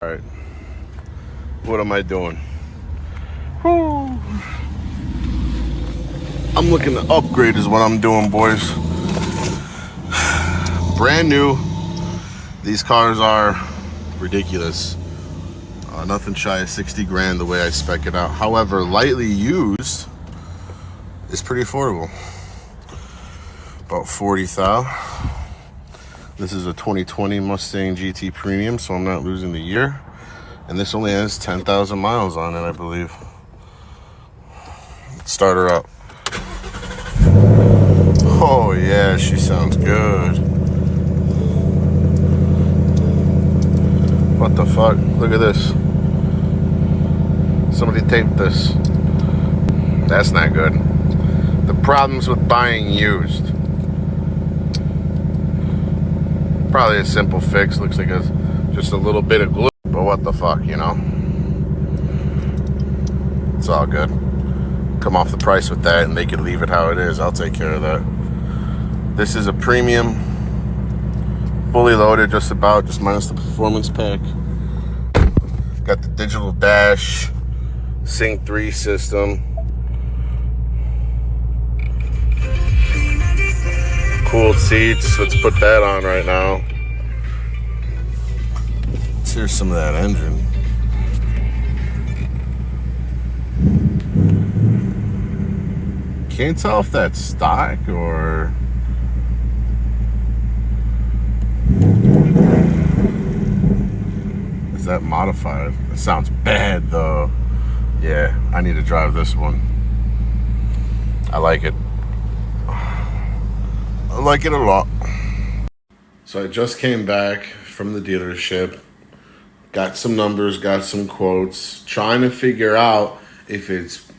All right, what am I doing? Whew. I'm looking to upgrade is what I'm doing, boys. Brand new. These cars are ridiculous. Nothing shy of 60 grand the way I spec it out. However, lightly used is pretty affordable. About 40,000. This is a 2020 Mustang GT Premium, so I'm not losing the year. And this only has 10,000 miles on it, I believe. Let's start her up. Oh yeah, she sounds good. What the fuck? Look at this. Somebody taped this. That's not good. The problems with buying used. Probably a simple fix. Looks like it's just a little bit of glue. But what the fuck, you know? It's all good. Come off the price with that and they can leave it how it is. I'll take care of that. This is a premium. Fully loaded, just minus the performance pack. Got the digital dash, Sync 3 system. Cooled seats, let's put that on right now. Let's hear some of that engine. Can't tell if that's stock or... is that modified? It sounds bad though. Yeah, I need to drive this one. I like it. I like it a lot. So I just came back from the dealership. Got some numbers, got some quotes. Trying to figure out if it's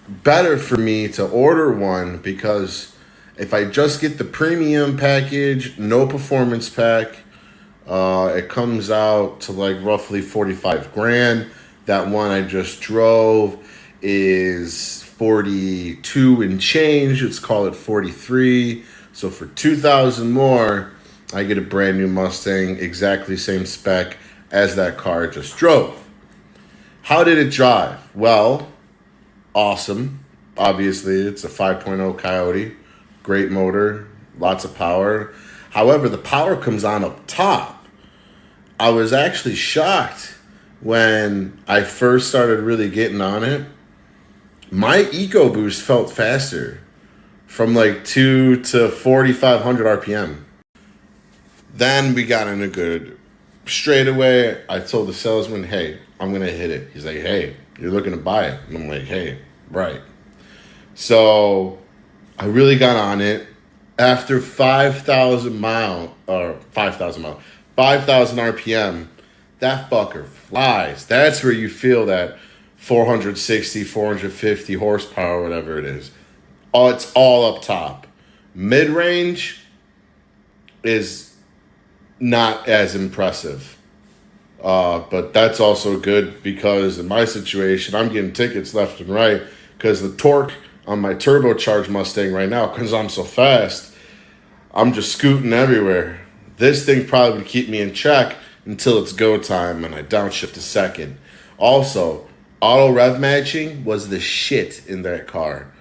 better for me to order one, because if I just get the premium package, no performance pack, it comes out to like roughly 45 grand. That one I just drove is 42 and change. Let's call it 43. So for 2,000 more, I get a brand new Mustang, exactly same spec as that car I just drove. How did it drive? Well, awesome. Obviously, it's a 5.0 Coyote. Great motor, lots of power. However, the power comes on up top. I was actually shocked when I first started really getting on it. My EcoBoost felt faster, from like 2 to 4,500 RPM. Then we got in a good straight away. I told the salesman, hey, I'm going to hit it. He's like, hey, you're looking to buy it. And I'm like, hey, right. So I really got on it. After 5,000 RPM, that fucker flies. That's where you feel that 460, 450 horsepower, whatever it is. Oh, it's all up top. Mid-range is not as impressive. But that's also good because in my situation, I'm getting tickets left and right because the torque on my turbocharged Mustang right now, because I'm so fast, I'm just scooting everywhere. This thing probably would keep me in check until it's go time and I downshift a second. Also, auto rev matching was the shit in that car.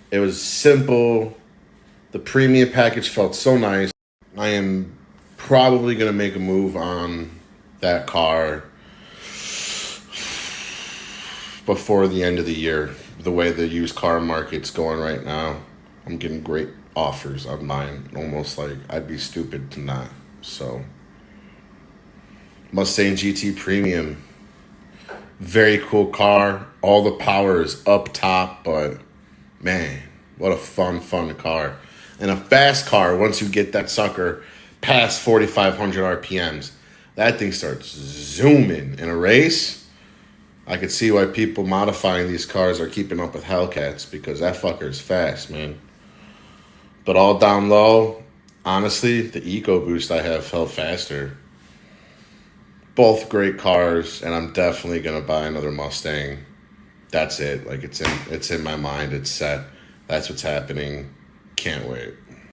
It was simple. The premium package felt so nice. I am probably going to make a move on that car before the end of the year. The way the used car market's going right now, I'm getting great offers on mine. Almost like I'd be stupid to not. So, Mustang GT Premium. Very cool car. All the power is up top, but man, what a fun car. And a fast car, once you get that sucker past 4,500 RPMs, that thing starts zooming. In a race, I could see why people modifying these cars are keeping up with Hellcats, because that fucker is fast, man. But all down low, honestly, the EcoBoost I have felt faster. Both great cars, and I'm definitely gonna buy another Mustang. That's it. Like it's in my mind. It's set. That's what's happening. Can't wait.